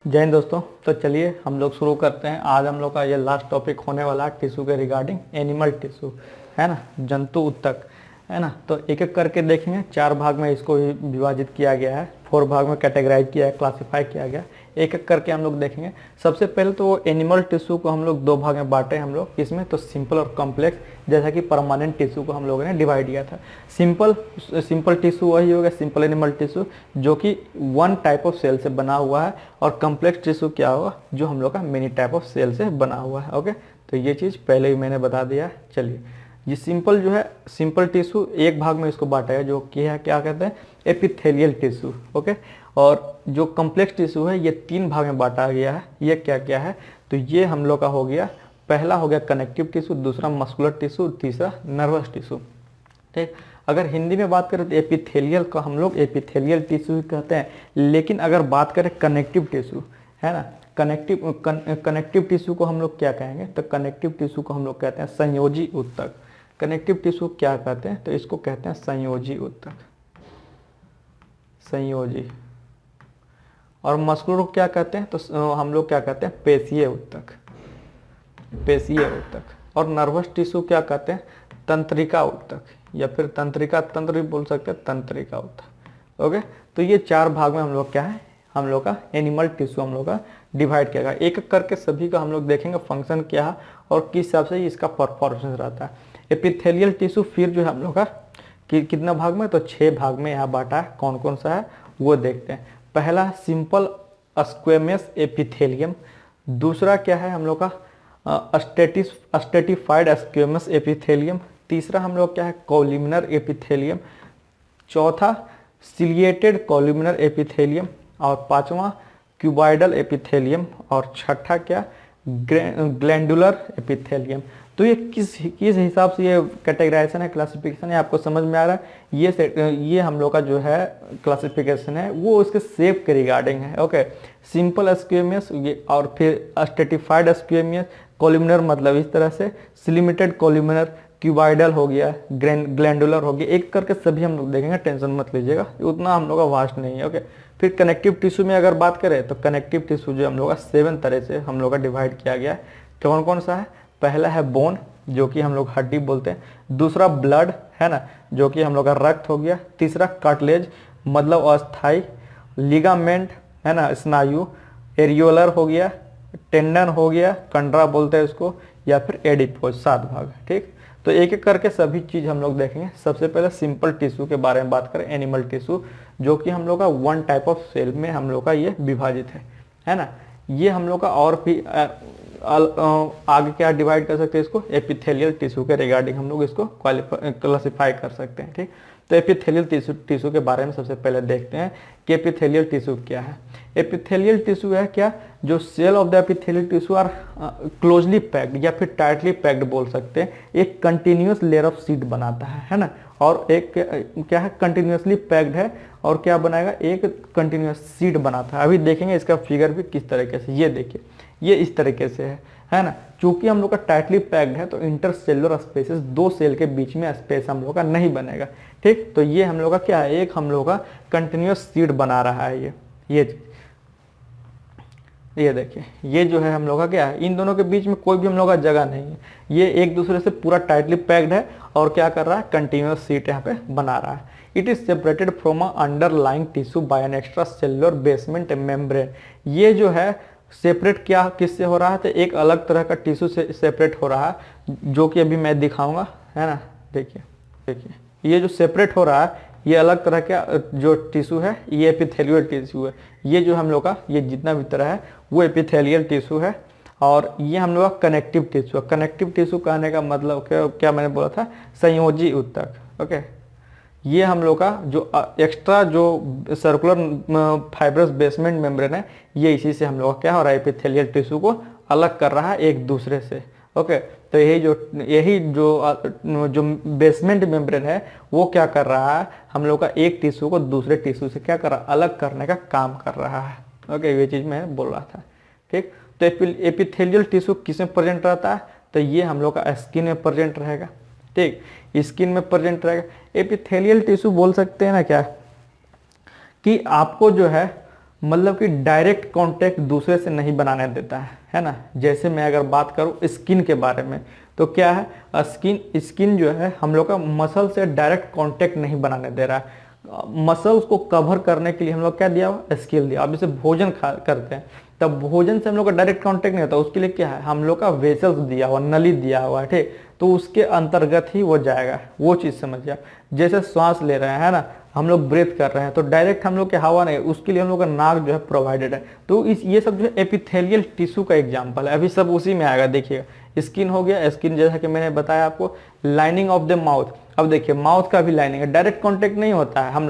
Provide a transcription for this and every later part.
जय हिंद दोस्तों। तो चलिए हम लोग शुरू करते हैं। आज हम लोग का ये लास्ट टॉपिक होने वाला है टिश्यू के रिगार्डिंग एनिमल टिश्यू, है ना, जंतु उत्तक, है ना। तो एक एक करके देखेंगे। 4 भाग में इसको विभाजित किया गया है, 4 भाग में कैटेगराइज किया है, क्लासिफाई किया गया। एक एक करके हम लोग देखेंगे। सबसे पहले तो एनिमल टिश्यू को हम लोग 2 भाग में बांटे हम लोग, किसमें, तो सिंपल और कॉम्प्लेक्स। जैसा कि परमानेंट टिश्यू को हम लोगों ने डिवाइड किया था। सिंपल टिश्यू वही हो गया, सिंपल एनिमल टिश्यू, जो कि 1 टाइप ऑफ सेल से बना हुआ है। और कॉम्प्लेक्स टिश्यू क्या होगा, जो हम लोग का मेनी टाइप ऑफ सेल से बना हुआ है। ओके, तो ये चीज़ पहले ही मैंने बता दिया है। चलिए, ये सिंपल जो है, सिंपल टिश्यू एक भाग में इसको बांटा है, जो कि है क्या कहते हैं, एपिथेलियल टिश्यू। ओके, और जो कॉम्प्लेक्स टिश्यू है ये 3 भाग में बांटा गया है। ये क्या क्या है, तो ये हम लोग का हो गया, पहला हो गया कनेक्टिव टिश्यू, दूसरा मस्कुलर टिश्यू, तीसरा नर्वस टिश्यू। ठीक, अगर हिंदी में बात करें तो एपिथेलियल का हम लोग एपिथेलियल टिश्यू ही कहते हैं। लेकिन अगर बात करें कनेक्टिव टिश्यू, है ना, कनेक्टिव टिश्यू को हम लोग क्या कहेंगे, तो कनेक्टिव टिश्यू को हम लोग कहते हैं संयोजी उत्तक। कनेक्टिव टिश्यू क्या कहते हैं, तो इसको कहते हैं संयोजी उत्तक, संयोजी। और मस्कुलर को क्या कहते हैं, तो हम लोग क्या कहते हैं, पेशीय उत्तक, पेशीय उत्तक। और नर्वस टिश्यू क्या कहते हैं, तंत्रिका उत्तक, या फिर तंत्रिका तंत्र भी बोल सकते हैं, तंत्रिका उत्तक। ओके, तो ये 4 भाग में हम लोग क्या है, हम लोग का एनिमल टिश्यू हम लोग का डिवाइड किया गया। एक एक करके सभी का हम लोग देखेंगे फंक्शन क्या है और किस हिसाब से इसका परफॉर्मेंस रहता है। एपिथेलियल टिश्यू फिर जो है हम लोग का कितना भाग में, तो 6 भाग में यहाँ बांटा है। कौन कौन सा है वो देखते हैं। पहला सिंपल स्क्वेमस एपिथेलियम, दूसरा क्या है हम लोग का स्टेटिफाइड स्क्वेमस एपिथेलियम, तीसरा हम लोग क्या है, कॉल्यूमिनर एपिथेलियम, चौथा सिलिएटेड कॉल्यूमिनर एपिथेलियम, और पांचवा क्यूबॉइडल एपिथेलियम, और छठा क्या, ग्लैंडुलर एपिथेलियम। तो ये किस हिसाब से ये कैटेगराइजेशन है, क्लासिफिकेशन है, आपको समझ में आ रहा है। ये हम लोग का जो है क्लासिफिकेशन है वो उसके शेप के रिगार्डिंग है। ओके, सिंपल स्क्वेमस ये, और फिर स्टेटिफाइड स्क्वेमस, कॉल्यूमिनर मतलब इस तरह से, सिलिमिटेड कॉल्यूमिनर, क्यूबॉइडल हो गया, ग्लैंडुलर हो गया। एक करके सभी हम लोग देखेंगे, टेंशन मत लीजिएगा, उतना हम लोग का वास्ट नहीं है। ओके, फिर कनेक्टिव टिश्यू में अगर बात करें तो कनेक्टिव टिश्यू जो हम लोग का 7 तरह से हम लोग का डिवाइड किया गया है। कौन कौन सा है, पहला है बोन, जो कि हम लोग हड्डी बोलते हैं, दूसरा ब्लड, है ना, जो कि हम लोग का रक्त हो गया, तीसरा कार्टिलेज मतलब अस्थाई, लिगामेंट, है ना, स्नायु, एरियोलर हो गया, टेंडन हो गया, कंडरा बोलते हैं उसको, या फिर एडिपोज, 7 भाग। ठीक, तो एक एक करके सभी चीज हम लोग देखेंगे। सबसे पहले सिंपल टिश्यू के बारे में बात करें, एनिमल टिश्यू, जो कि हम लोग का 1 टाइप ऑफ सेल में हम लोग का ये विभाजित है ना। ये हम लोग का और भी आगे क्या डिवाइड कर सकते हैं इसको, एपिथेलियल टिश्यू के रिगार्डिंग हम लोग इसको क्लासिफाई कर सकते हैं। ठीक, तो एपिथेलियल टिश्यू के बारे में सबसे पहले देखते हैं कि एपिथेलियल टिश्यू क्या है। एपिथेलियल टिश्यू है क्या, जो cell of the epithelial tissue are closely packed या फिर टाइटली पैक्ड बोल सकते हैं। एक कंटिन्यूअस लेयर ऑफ शीट बनाता है ना, और एक क्या है, कंटिन्यूअसली पैक्ड है, और क्या बनाएगा, एक कंटिन्यूअस शीट बनाता है। अभी देखेंगे इसका फिगर भी किस तरीके से, ये देखिए, ये इस तरीके से है ना। चूंकि हम लोग का टाइटली पैक्ड है तो इंटरसेलुलर स्पेसेस, 2 सेल के बीच में स्पेस हम लोग का नहीं बनेगा। ठीक, तो ये हम लोग का क्या है, एक हम लोग का कंटिन्यूअस शीट बना रहा है। ये देखिए, ये जो है हम लोग का क्या है, इन दोनों के बीच में कोई भी हम लोग का जगह नहीं है। ये एक दूसरे से पूरा टाइटली पैक्ड है और क्या कर रहा है, कंटिन्यूअस शीट यहाँ पे बना रहा है। It is separated from underlying tissue bye an extra cellular basement membrane. ये जो है सेपरेट क्या किससे हो रहा है, तो एक अलग तरह का टिश्यू से सेपरेट हो रहा है, जो कि अभी मैं दिखाऊंगा, है ना। देखिए, ये जो सेपरेट हो रहा है, ये अलग तरह का जो टिश्यू है, ये एपिथेलियल टिश्यू है। ये जो हम लोग का ये जितना भी तरह है वो एपिथेलियल टिश्यू है। और ये हम लोग का कनेक्टिव टिश्यू है। कनेक्टिव टिश्यू कहने का मतलब क्या मैंने बोला था, संयोजी उत्तक। ओके, ये हम लोग का जो एक्स्ट्रा जो सर्कुलर फाइब्रस बेसमेंट मेम्ब्रेन है, ये इसी से हम लोग का क्या हो रहा है, एपिथेलियल टिश्यू को अलग कर रहा है एक दूसरे से। ओके, तो यही जो बेसमेंट मेम्ब्रेन है वो क्या कर रहा है, हम लोग का एक टिश्यू को दूसरे टिश्यू से क्या कर रहा है, अलग करने का काम कर रहा है। ओके, ये चीज़ मैं बोल रहा था। ठीक, तो एपिथेलियल टिश्यू किस में प्रेजेंट रहता है, तो ये हम लोग का स्किन में प्रेजेंट रहेगा। ठीक, स्किन में प्रेजेंट रहेगा। एपिथेलियल टिश्यू बोल सकते हैं ना क्या, कि आपको जो है मतलब कि डायरेक्ट कांटेक्ट दूसरे से नहीं बनाने देता है ना। जैसे मैं अगर बात करूं स्किन के बारे में, तो क्या है, स्किन स्किन जो है हम लोग का मसल से डायरेक्ट कांटेक्ट नहीं बनाने दे रहा है। मसल्स को कवर करने के लिए हम लोग क्या दिया हुआ, स्किल दिया। अब जैसे भोजन खा करते हैं, तब भोजन से हम लोग का डायरेक्ट कांटेक्ट नहीं होता, उसके लिए क्या है, हम लोग का वेसल्स दिया हुआ, नली दिया हुआ है, ठीक। तो उसके अंतर्गत ही वो जाएगा, वो चीज़ समझिए। जैसे श्वास ले रहे हैं, है ना, हम लोग ब्रेथ कर रहे हैं, तो डायरेक्ट हम लोग के हवा नहीं, उसके लिए हम लोग का नाक जो है प्रोवाइडेड है। तो इस ये सब जो है एपिथेलियल टिश्यू का एग्जांपल है। अभी सब उसी में आएगा, देखिएगा। स्किन हो गया, स्किन जैसा कि मैंने बताया आपको। लाइनिंग ऑफ द माउथ, अब देखिए माउथ का भी लाइनिंग है, डायरेक्ट कॉन्टेक्ट नहीं होता है हम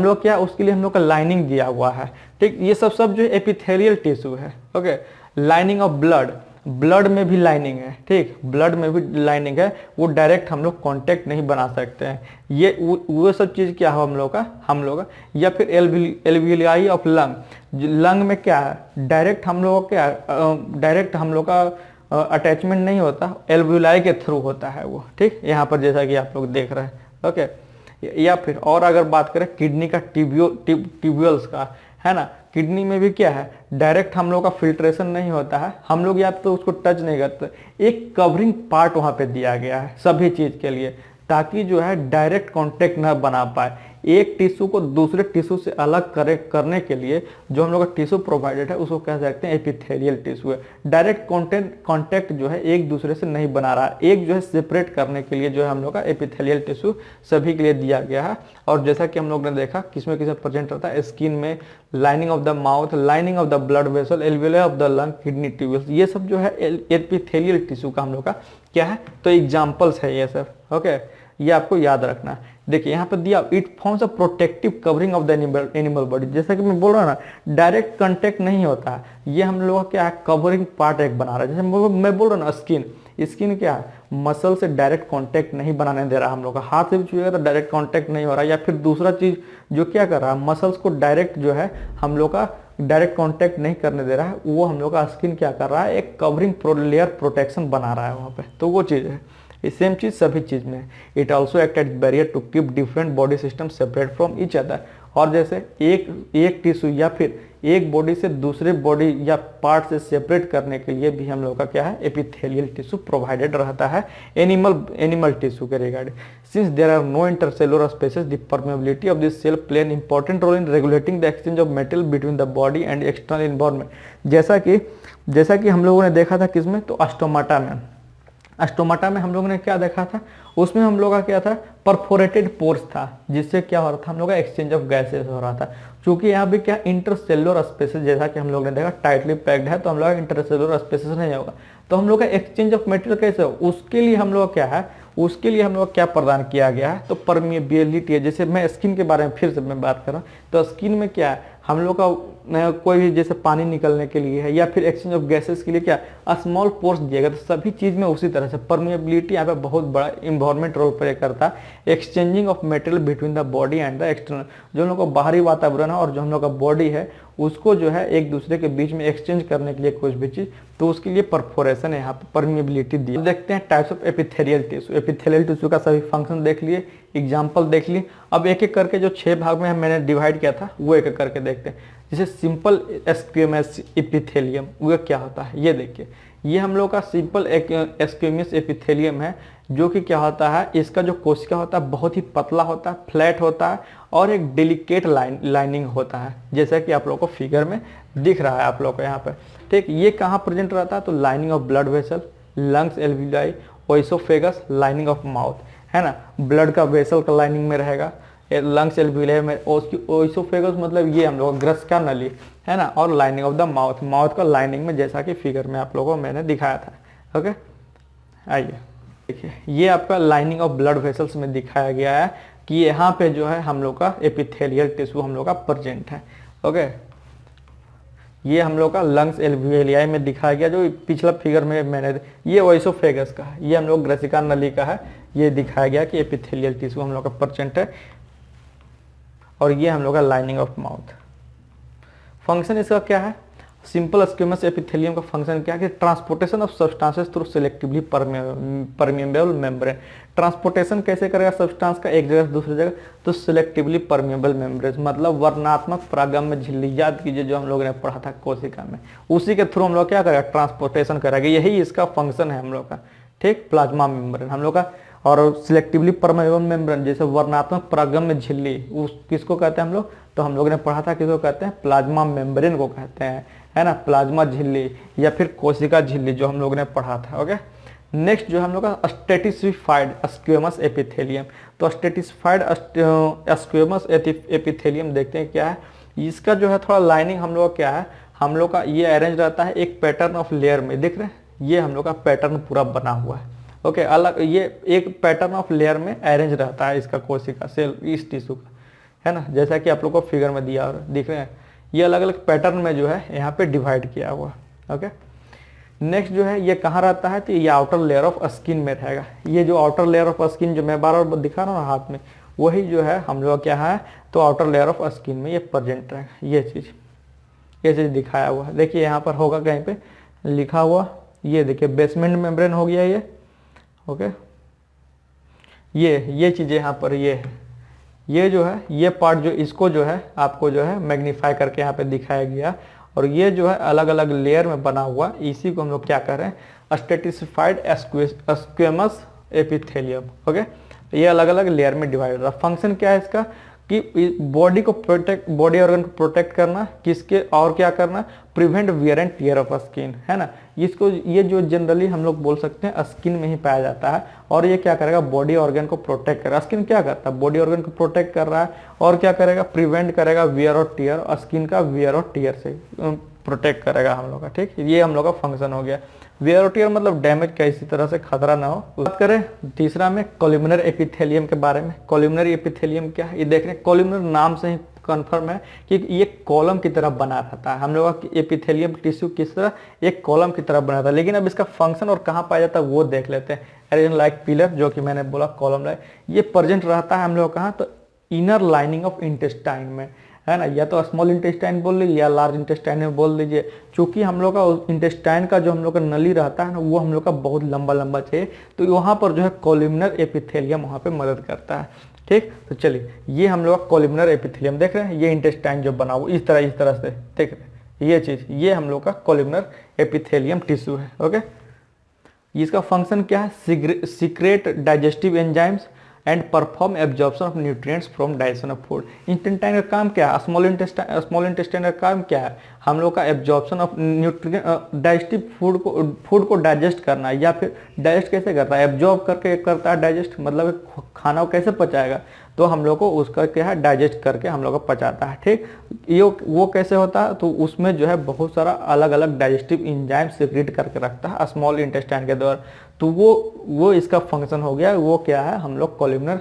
लोग क्या, उसके लिए हम लोग का लाइनिंग दिया हुआ है, ठीक। ये सब जो है एपिथेलियल टिश्यू है, okay. Lining of blood, blood में भी लाइनिंग है, ठीक, ब्लड में भी लाइनिंग है, वो डायरेक्ट हम लोग कांटेक्ट नहीं बना सकते हैं। ये वो सब चीज़ क्या है हम लोग का। या फिर एल्वियोलाई ऑफ लंग, लंग में क्या है, डायरेक्ट हम लोग क्या, डायरेक्ट हम लोग का अटैचमेंट नहीं होता, एल्वियोलाई के थ्रू होता है वो, ठीक। यहाँ पर जैसा कि आप लोग देख रहे हैं, ओके। या फिर और अगर बात करें किडनी का ट्यूब्यूल्स का, है ना, किडनी में भी क्या है, डायरेक्ट हम लोग का फिल्ट्रेशन नहीं होता है, हम लोग या तो उसको टच नहीं करते, एक कवरिंग पार्ट वहाँ पे दिया गया है सभी चीज़ के लिए, ताकि जो है डायरेक्ट कांटेक्ट ना बना पाए। एक टिश्यू को दूसरे टिश्यू से अलग करने के लिए जो हम लोग का टिश्यू प्रोवाइडेड है, उसको कह सकते हैं एपिथेलियल टिश्यू है। डायरेक्ट कांटेक्ट जो है एक दूसरे से नहीं बना रहा है, एक जो है सेपरेट करने के लिए जो है हम लोग का एपिथेलियल टिश्यू सभी के लिए दिया गया है। और जैसा कि हम लोग ने देखा किसमें प्रेजेंट रहता है, स्किन में, lining of the mouth, lining of the blood vessel, alveoli of the lung, kidney tubules, ये सब जो है एपिथेलियल टिश्यू का हम लोग का क्या है, तो एग्जाम्पल्स है ये सब, ओके। ये आपको याद रखना है। देखिए यहाँ पर दिया, it forms a protective covering of the animal body. जैसा कि मैं बोल रहा हूँ ना, डायरेक्ट कांटेक्ट नहीं होता है, ये हम लोग का क्या है, कवरिंग पार्ट एक बना रहा है। जैसे मैं बोल रहा हूँ ना, स्किन क्या है, मसल से डायरेक्ट कांटेक्ट नहीं बनाने दे रहा हम लोग का, हाथ से भी छुएगा तो डायरेक्ट कांटेक्ट नहीं हो रहा। या फिर दूसरा चीज जो क्या कर रहा है, मसल्स को डायरेक्ट जो है हम लोग का डायरेक्ट कांटेक्ट नहीं करने दे रहा है, वो हम लोग का स्किन क्या कर रहा है, एक कवरिंग लेयर प्रोटेक्शन बना रहा है वहाँ पे। तो वो चीज़ है, सेम चीज सभी चीज में। It also act as barrier to keep different body system separate from each other. और जैसे एक टिश्यू या फिर एक बॉडी से दूसरे बॉडी या पार्ट से सेपरेट करने के लिए भी हम लोग का क्या है, एपिथेलियल टिश्यू प्रोवाइडेड रहता है एनिमल टिश्यू के regarding. Since there are no intercellular spaces, the permeability of this cell play an important role in regulating the exchange of material between the body and external environment. जैसा कि हम लोगों ने देखा था किसमें, तो अस्टोमाटा में हम लोगों ने क्या देखा था, उसमें हम लोग का क्या था, परफोरेटेड पोर्स था, जिससे क्या हो रहा था, हम लोग का एक्सचेंज ऑफ गैसेस हो रहा था। क्योंकि यहाँ भी क्या, इंटरसेलुलर स्पेसेस, जैसा कि हम लोग ने देखा टाइटली पैक्ड है, तो हम लोग का इंटरसेलुलर स्पेसेस नहीं होगा, तो हम लोग का एक्सचेंज ऑफ मटेरियल कैसे हो, उसके लिए हम लोग क्या है, उसके लिए हम लोग क्या प्रदान किया गया है, तो परमिएबिलिटी है। जैसे मैं स्किन के बारे में फिर से मैं बात कर रहा हूँ, तो स्किन में क्या है, हम लोग का कोई भी जैसे पानी निकलने के लिए है, या फिर एक्सचेंज ऑफ गैसेस के लिए क्या, स्मॉल पोर्स दिया गया। तो सभी चीज़ में उसी तरह से परमिएबिलिटी यहाँ पे बहुत बड़ा इन्वायरमेंट रोल प्ले करता है। Exchanging of material between the body and the external, जो हम लोग का बाहरी वातावरण है और जो हम लोग का बॉडी है, उसको जो है एक दूसरे के बीच में एक्सचेंज करने के लिए कुछ भी चीज़, तो उसके लिए परफोरेशन है यहाँ पे, परमिएबिलिटी दी। देखते हैं types of epithelial tissue. Epithelial tissue का सभी फंक्शन देख लिए, एग्जाम्पल देख लिए। अब एक एक करके जो 6 भाग में मैंने डिवाइड किया था, वो एक एक करके देखते हैं। जैसे सिंपल स्क्वेमस एपिथेलियम, वो क्या होता है, ये देखिए, ये हम लोग का सिंपल स्क्वेमस एपिथेलियम है, जो कि क्या होता है, इसका जो कोशिका होता है बहुत ही पतला होता है, फ्लैट होता है, और एक डेलिकेट लाइनिंग होता है, जैसा कि आप लोगों को फिगर में दिख रहा है आप लोग को यहाँ पर, ठीक। ये कहाँ प्रेजेंट रहता है, तो lining of blood vessel, lungs, alveoli, oesophagus, lining of mouth, है ना, ब्लड का वेसल का लाइनिंग में रहेगा, लंग्स एल्वियोलाई में, ओइसोफेगस मतलब ये हम लोग ग्रस का नली, है ना, और lining of the mouth, mouth का लाइनिंग में, जैसा कि फिगर में आप लोगों को मैंने दिखाया था, ओके। आइए देखिए, ये आपका लाइनिंग ऑफ ब्लड वेसल्स में दिखाया गया है कि यहाँ पे जो है हम लोग का एपिथेलियल टिश्यू हम लोग का प्रेजेंट है, ओके। ये हम लोग का लंग्स एल्वियोलाई में दिखाया गया, जो पिछला फिगर में मैंने, ये ओइसोफेगस का है, ये हम लोग ग्रसिका नली का है, ये दिखाया गया कि एपिथेलियल टिश्यू हम लोग का प्रेजेंट है। और ये हम लोग का लाइनिंग ऑफ माउथ। फंक्शन इसका क्या है, सिंपल स्क्वेमस एपिथेलियम का फंक्शन क्या है कि transportation of substances through selectively permeable membrane. Transportation कैसे करेगा सब्सटेंस का एक जगह से दूसरी जगह, तो सिलेक्टिवली परमेबल मेम्ब्रेन मतलब वर्णात्मक परागम्य झिल्ली, याद कीजिए जो हम लोगों ने पढ़ा था कोशिका में, उसी के थ्रू हम लोग क्या करेगा ट्रांसपोर्टेशन करेगा, यही इसका फंक्शन है हम लोग का, ठीक, प्लाज्मा मेम्ब्रेन हम लोग का। और सिलेक्टिवली परमेबल मेम्ब्रेन जैसे वर्णात्मक परागम्य झिल्ली, उस किसको कहते हैं हम लोग, तो हम लोग ने पढ़ा था किसको कहते हैं, प्लाज्मा मेम्ब्रेन को कहते हैं, है ना, प्लाज्मा झिल्ली या फिर कोशिका झिल्ली जो हम लोग ने पढ़ा था। ओके, नेक्स्ट जो हम लोग का स्ट्रेटिफाइड स्क्वेमस एपिथेलियम, तो स्ट्रेटिफाइड स्क्वेमस एपिथेलियम देखते हैं क्या है, इसका जो है थोड़ा लाइनिंग हम लोग क्या है, हम लोग का ये अरेंज रहता है एक पैटर्न ऑफ लेयर में, देख रहे हैं ये हम लोग का पैटर्न पूरा बना हुआ है। ओके, अलग ये एक पैटर्न ऑफ लेयर में अरेंज रहता है इसका कोशिका सेल, इस टिश्यू का, है ना, जैसा कि आप लोग को फिगर में दिया और दिख रहे हैं, ये अलग अलग पैटर्न में जो है यहाँ पे डिवाइड किया हुआ। ओके, नेक्स्ट जो है ये कहाँ रहता है, तो ये आउटर लेयर ऑफ स्किन में रहेगा। ये जो आउटर लेयर ऑफ स्किन जो मैं बार बार दिखा रहा हूँ हाथ में, वही जो है हम लोग क्या है, तो आउटर लेयर ऑफ स्किन में ये प्रेजेंट रहेगा। ये चीज़ दिखाया हुआ है, देखिए यहाँ पर होगा कहीं पे लिखा हुआ, ये देखिए बेसमेंट मेम्ब्रेन हो गया ये। ओके, ये चीज़ें यहाँ पर ये है, ये जो है ये पार्ट जो इसको जो है आपको जो है मैग्नीफाई करके यहाँ पे दिखाया गया, और ये जो है अलग अलग लेयर में बना हुआ, इसी को हम लोग क्या कर रहे हैं, स्ट्रेटिफाइड स्क्वेमस एपिथेलियम। ओके, ये अलग अलग लेयर में डिवाइड रहा। फंक्शन क्या है इसका कि बॉडी को प्रोटेक्ट, बॉडी ऑर्गन को प्रोटेक्ट करना, किसके और क्या करना, prevent wear and tear of skin, है ना, इसको ये जो जनरली हम लोग बोल सकते हैं स्किन में ही पाया जाता है, और ये क्या करेगा बॉडी ऑर्गन को प्रोटेक्ट करेगा। स्किन क्या करता है, बॉडी ऑर्गन को प्रोटेक्ट कर रहा है, और क्या करेगा प्रिवेंट करेगा वियर और टियर, स्किन का वियर और टियर से प्रोटेक्ट करेगा हम लोग का, ठीक, ये हम लोग का फंक्शन हो गया। वियर और टियर मतलब डैमेज का इसी तरह से खतरा ना हो। बात करें तीसरा में कॉलमनर एपिथेलियम के बारे में। कॉलमनर एपिथेलियम क्या है, ये देख रहे हैं, कॉलमनर नाम से ही कंफर्म है कि ये कॉलम की तरह बना रहता है। हम लोग का एपिथेलियम टिश्यू किस तरह, एक कॉलम की तरह बना था, लेकिन अब इसका फंक्शन और कहाँ पाया जाता है वो देख लेते हैं। एज लाइक पिलर, जो कि मैंने बोला कॉलम लाइक, ये प्रेजेंट रहता है हम लोग कहाँ, तो इनर लाइनिंग ऑफ इंटेस्टाइन में, है ना, या तो स्मॉल इंटेस्टाइन बोल लीजिए या लार्ज इंटेस्टाइन में बोल दीजिए। चूंकि हम लोग का इंटेस्टाइन का जो हम लोग का नली रहता है ना, वो हम लोग का बहुत लंबा लंबा चाहिए, तो वहाँ पर जो है कॉलमनर एपिथेलियम वहाँ पे मदद करता है, ठीक। तो चलिए ये हम लोग का कॉलमनर एपिथेलियम देख रहे हैं, ये इंटेस्टाइन जो बना हुआ इस तरह से देख रहे हैं, ये चीज़, ये हम लोग का कॉलमनर एपिथेलियम टिश्यू है। ओके, इसका फंक्शन क्या है, secret digestive enzymes and perform absorption of nutrients from digestion of food. Intestine का काम क्या है, स्मॉल इंटेस्टाइन का काम क्या है, हम लोग का absorption of nutrient, digestive food को डाइजेस्ट करना, या फिर डाइजेस्ट कैसे करता है, एब्जॉर्ब करके करता है डाइजेस्ट, मतलब खाना को कैसे पचाएगा, तो हम लोग को उसका क्या है डाइजेस्ट करके हम लोग को पचाता है, ठीक। ये वो कैसे होता है, तो उसमें जो है बहुत सारा अलग अलग डाइजेस्टिव एंजाइम सीक्रेट करके रखता है स्मॉल इंटेस्टाइन के द्वारा, तो वो इसका फंक्शन हो गया। वो क्या है, हम लोग कॉलमनर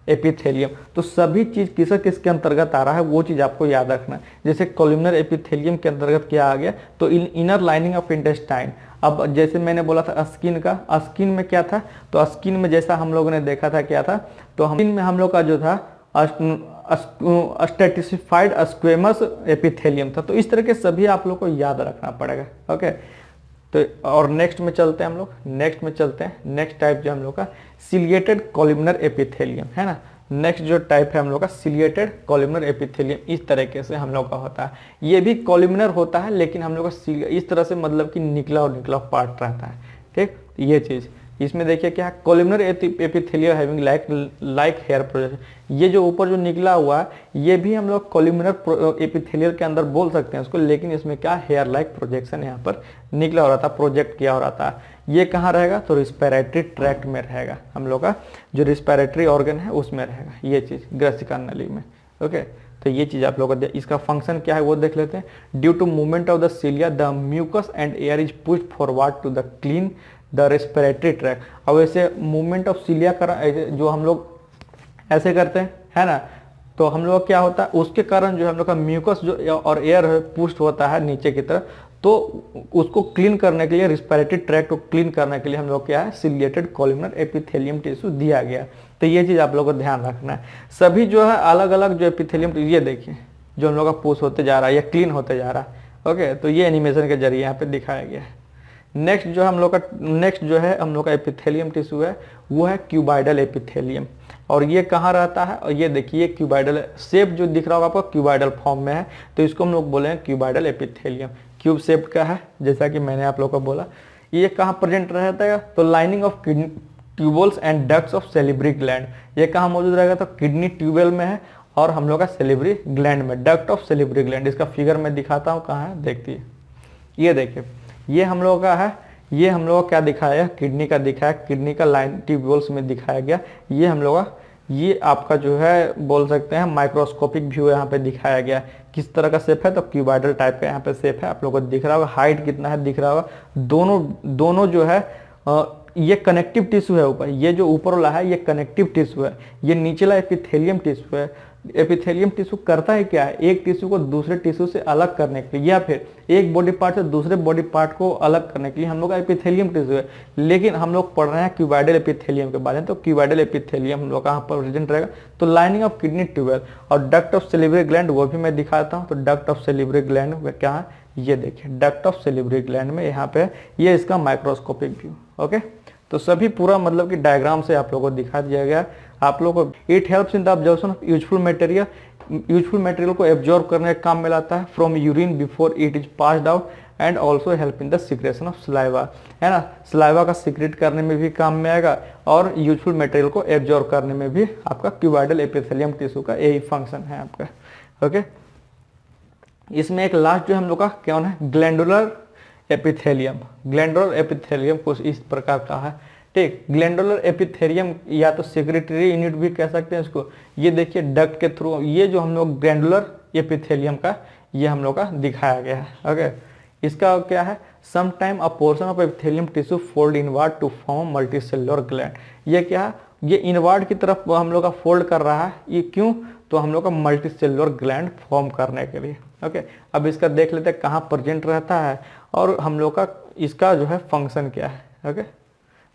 एपिथेलियम। तो सभी चीज़ किसके अंतर्गत आ रहा है वो चीज़ आपको याद रखना है। जैसे कॉलमनर एपिथेलियम के अंतर्गत क्या आ गया, तो इनर लाइनिंग ऑफ इंटेस्टाइन। अब जैसे मैंने बोला था स्किन का, स्किन में क्या था, तो स्किन में जैसा हम लोगों ने देखा था क्या था, तो स्किन में हम लोग का जो था स्ट्रेटिफाइड स्क्वेमस एपिथेलियम था। तो इस तरह के सभी आप लोग को याद रखना पड़ेगा। ओके, तो और नेक्स्ट में चलते हैं हम लोग, नेक्स्ट टाइप जो हम लोग का सिलिएटेड कॉलमनर एपिथेलियम, है ना। नेक्स्ट जो टाइप है हम लोग का सिलिएटेड कॉलमनर एपिथेलियम, इस तरीके से हम लोग का होता है। ये भी कॉलमनर होता है, लेकिन हम लोग का इस तरह से मतलब कि निकला पार्ट रहता है, ठीक। ये चीज़ इसमें देखिए क्या है, columnar epithelium having like hair projection. ये जो ऊपर जो निकला हुआ है, ये भी हम लोग कॉलमनर एपिथेलियल के अंदर बोल सकते हैं उसको, लेकिन इसमें क्या हेयर लाइक प्रोजेक्शन यहाँ पर निकला हो रहा था, प्रोजेक्ट किया हो रहा था। ये कहाँ रहेगा, तो रिस्पिरेटरी ट्रैक्ट में रहेगा, हम लोग का जो रिस्पिरेटरी ऑर्गन है उसमें रहेगा, ये चीज़ ग्रसिका नली में। ओके, तो ये चीज़ आप लोगों को, इसका फंक्शन क्या है वो देख लेते हैं। Due to movement of the cilia the mucus and air is pushed forward to the clean the respiratory tract. अब ऐसे मूवमेंट ऑफ सिलिया जो हम लोग ऐसे करते हैं, है ना, तो हम लोग क्या होता है उसके कारण जो हम लोग का म्यूकस जो और एयर पुस्ट होता है नीचे की तरफ, तो उसको क्लीन करने के लिए, रिस्पिरेटरी ट्रैक को क्लीन करने के लिए हम लोग क्या है सिलिएटेड कॉलमनर एपिथेलियम टिश्यू दिया गया। तो ये चीज़ आप लोगों को ध्यान रखना है। सभी जो है अलग अलग जो एपिथेलियम, ये देखिए जो हम लोग का पुश होते जा रहा है या क्लीन होते जा रहा है, ओके, तो ये एनिमेशन के जरिए यहाँ पे दिखाया गया है। नेक्स्ट जो है हम लोग का एपिथेलियम टिश्यू है, वो है क्यूबाइडल एपिथेलियम। और ये कहाँ रहता है, और ये देखिए क्यूबाइडल शेप जो दिख रहा होगा आपको क्यूबाइडल फॉर्म में है, तो इसको हम लोग बोले क्यूबाइडल एपिथेलियम। क्यूब शेप का है, जैसा कि मैंने आप लोग को बोला। ये कहाँ प्रेजेंट रहता है, तो lining of tubules and ducts of salivary gland. ये कहाँ मौजूद रहेगा, तो किडनी ट्यूबल में है और हम लोग का सेलिब्री ग्लैंड में, डक्ट ऑफ सेलिब्री ग्लैंड। इसका फिगर मैं दिखाता हूँ कहाँ है, देखिए ये देखिए, ये हम लोग का है, ये हम लोग का क्या दिखाया, किडनी का दिखाया, किडनी का लाइन ट्यूब्यूल्स में दिखाया गया। ये हम लोग का, ये आपका जो है बोल सकते हैं माइक्रोस्कोपिक व्यू यहाँ पे दिखाया गया। किस तरह का शेप है, तो क्यूबाइडल टाइप का यहाँ पे शेप है, आप लोगों को दिख रहा होगा। हाइट कितना है दिख रहा होगा। दोनों जो है ये कनेक्टिव टिश्यू है ऊपर, ये जो ऊपर वाला है ये कनेक्टिव टिश्यू है, ये नीचेला एपिथेलियम टिश्यू है। एपिथेलियम टिश्यू करता है क्या है, एक टिश्यू को दूसरे टिश्यू से अलग करने के लिए, या फिर एक बॉडी पार्ट से दूसरे बॉडी पार्ट को अलग करने के लिए हम लोग का एपिथेलियम टिश्यू है। लेकिन हम लोग पढ़ रहे हैं क्यूबाइडल एपिथेलियम के बारे में, तो क्यूबाइडल एपिथेलियम हम लोग कहाँ पर प्रेजेंट रहेगा, तो लाइनिंग ऑफ किडनी ट्यूबल और डक्ट ऑफ सेलिब्री ग्लैंड, वो भी मैं दिखाता हूँ। तो डक्ट ऑफ सेलिब्री ग्लैंड में क्या है, ये देखिए डक्ट ऑफ सेलिब्री ग्लैंड में यहाँ पे ये इसका माइक्रोस्कोपिक व्यू। ओके, तो सभी पूरा मतलब कि डायग्राम से आप लोगों को दिखा दिया गया। आप लोगों को it helps in the observation of useful material को एब्जॉर्ब करने का काम में लाता है from urine before it is passed out, and also help in the secretion of saliva, है ना। सलाइवा का सिक्रेट करने में भी काम में आएगा और यूजफुल मटेरियल को एब्जॉर्ब करने में भी आपका क्यूबाइडल एपिथेलियम टिश्यू का यही फंक्शन है आपका। ओके, इसमें एक लास्ट जो हम लोग का कौन है, ग्लैंडुलर एपिथेलियम। ग्लैंडुलर एपिथेलियम कुछ इस प्रकार का है, ठीक। ग्लैंडुलर एपिथेलियम या तो सेक्रेटरी यूनिट भी कह सकते हैं इसको। ये देखिए डक्ट के थ्रू, ये जो हम लोग ग्लैंडुलर एपिथेलियम का ये हम लोग का दिखाया गया है। ओके, इसका क्या है, some time a portion of epithelium tissue fold inward to form multicellular gland. ये क्या है, ये इनवर्ड की तरफ हम लोग का फोल्ड कर रहा है, ये क्यों, तो हम लोग का मल्टीसेलुलर ग्लैंड फॉर्म करने के लिए। ओके, अब इसका देख लेते हैं कहाँ प्रेजेंट रहता है और हम लोग का इसका जो है फंक्शन क्या है। ओके,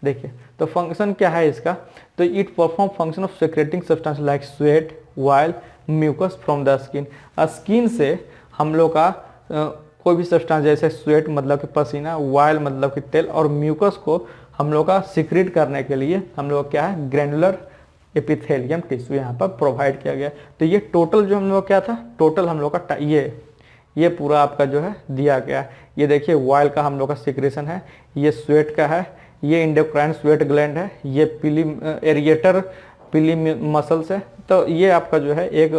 देखिए तो फंक्शन क्या है इसका, तो it perform function of secreting substance like sweat, while, mucus from the skin. Skin से हम लोग का कोई भी सब्सटेंस जैसे स्वेट मतलब कि पसीना, वाइल मतलब कि तेल, और म्यूकस को हम लोग का सिक्रेट करने के लिए हम लोग क्या है, ग्रैनुलर एपिथेलियम टिश्यू यहाँ पर प्रोवाइड किया गया। तो ये टोटल जो हम लोग क्या था, टोटल हम लोग का ये पूरा आपका जो है दिया गया। ये देखिए वाइल का हम लोग का सिक्रेशन है, ये स्वेट का है, ये इंडोक्राइन स्वेट ग्लैंड है, ये एरिएटर पीली मसल्स है। तो ये आपका जो है एक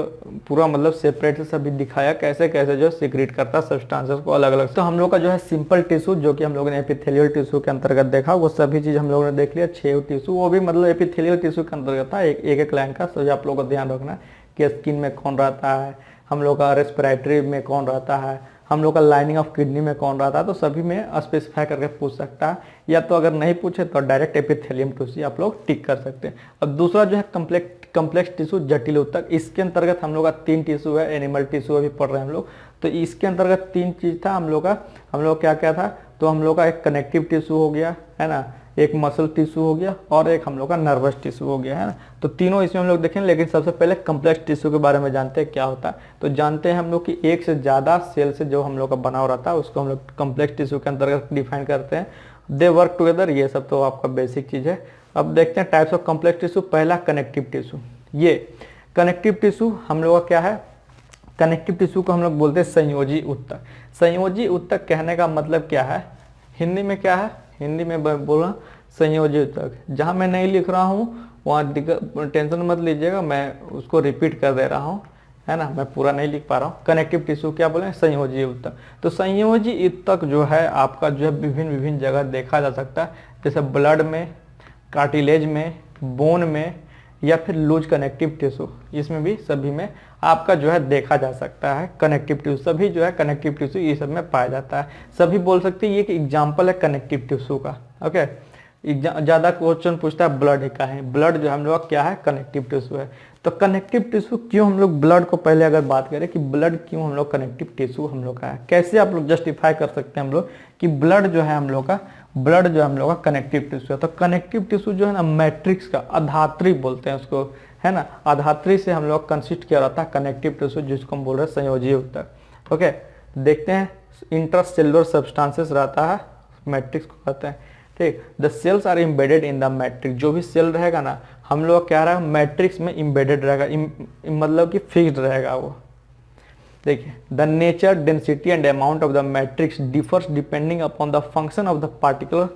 पूरा मतलब सेपरेट से सभी दिखाया कैसे कैसे जो सिक्रेट करता है सब्सटेंसेस को अलग अलग। तो हम लोग का जो है सिंपल टिश्यू जो कि हम लोगों ने एपिथेलियल टिश्यू के अंतर्गत देखा, वो सभी चीज़ हम लोगों ने देख लिया। 6 टिश्यू वो भी मतलब एपिथेलियल टिश्यू के अंतर्गत था, एक लाइन का। तो आप लोगों को ध्यान रखना है कि स्किन में कौन रहता है, हम लोग का रेस्पिरेटरी में कौन रहता है, हम लोग का लाइनिंग ऑफ किडनी में कौन रहता है। तो सभी में स्पेसिफाई करके पूछ सकता है, या तो अगर नहीं पूछे तो डायरेक्ट एपिथेलियम टिश्यू आप लोग टिक कर सकते हैं। अब दूसरा जो है कम्प्लेक्स टिश्यू, जटिल ऊतक। इसके अंतर्गत हम लोग का 3 टिश्यू है, एनिमल टिश्यू अभी पढ़ रहे हैं हम लोग। तो इसके अंतर्गत 3 चीज़ था हम लोग का। हम लोग क्या क्या था, तो हम लोग का एक कनेक्टिव टिश्यू हो गया है ना, एक मसल टिश्यू हो गया, और एक हम लोग का नर्वस टिश्यू हो गया, है ना। तो तीनों इसमें हम लोग देखें, लेकिन सबसे पहले कम्प्लेक्स टिश्यू के बारे में जानते हैं क्या होता है। तो जानते हैं हम लोग कि एक से ज़्यादा सेल से जो हम लोग का बना हुआ रहता है उसको हम लोग कम्प्लेक्स टिश्यू के अंतर्गत डिफाइन करते हैं। दे वर्क टुगेदर, ये सब तो आपका बेसिक चीज़ है। अब देखते हैं टाइप्स ऑफ कम्प्लेक्स टिश्यू। पहला कनेक्टिव टिश्यू। ये कनेक्टिव टिश्यू हम लोग का क्या है, कनेक्टिव टिश्यू को हम लोग बोलते हैं संयोजी ऊतक। संयोजी ऊतक कहने का मतलब क्या है, हिंदी में क्या है, हिंदी में बोला संयोजी ऊतक। जहाँ मैं नहीं लिख रहा हूँ वहाँ टेंशन मत लीजिएगा, मैं उसको रिपीट कर दे रहा हूँ, है ना, मैं पूरा नहीं लिख पा रहा हूँ। कनेक्टिव टिश्यू क्या बोले, संयोजी ऊतक। तो संयोजी ऊतक जो है आपका जो है विभिन्न जगह देखा जा सकता है, जैसे ब्लड में, कार्टिलेज में, बोन में, या फिर लूज कनेक्टिव टिश्यू, इसमें भी सभी में आपका जो है देखा जा सकता है। कनेक्टिव टिश्यू सभी जो है कनेक्टिव टिश्यू ये सब में पाया जाता है। सभी बोल सकते हैं ये एक एग्जाम्पल है कनेक्टिव टिश्यू का। ओके, ज़्यादा क्वेश्चन पूछता है ब्लड का है, ब्लड जो हम लोग क्या है, कनेक्टिव टिश्यू है। तो कनेक्टिव टिश्यू क्यों हम लोग ब्लड को पहले अगर बात करें कि ब्लड क्यों हम लोग कनेक्टिव टिश्यू हम लोग का है, कैसे आप लोग जस्टिफाई कर सकते हैं हम लोग कि ब्लड जो है हम लोग का, ब्लड जो हम लोग का कनेक्टिव टिश्यू है। तो कनेक्टिव टिश्यू जो है ना मैट्रिक्स का, अधात्री बोलते हैं उसको, है ना, अधात्री से हम लोग कंसिस्ट किया रहता है कनेक्टिव टिश्यू, जिसको हम बोल रहे हैं संयोजी ऊतक। ओके, देखते हैं इंट्रासेलुलर सब्सटेंसेस रहता है, मैट्रिक्स को कहते हैं। ठीक, the cells are embedded in the matrix, जो भी सेल रहेगा ना हम लोग क्या रहा मैट्रिक्स में एम्बेडेड रहेगा, मतलब कि फिक्स्ड रहेगा वो। देखिए, the nature, density and amount of the matrix differs depending upon the function of the particular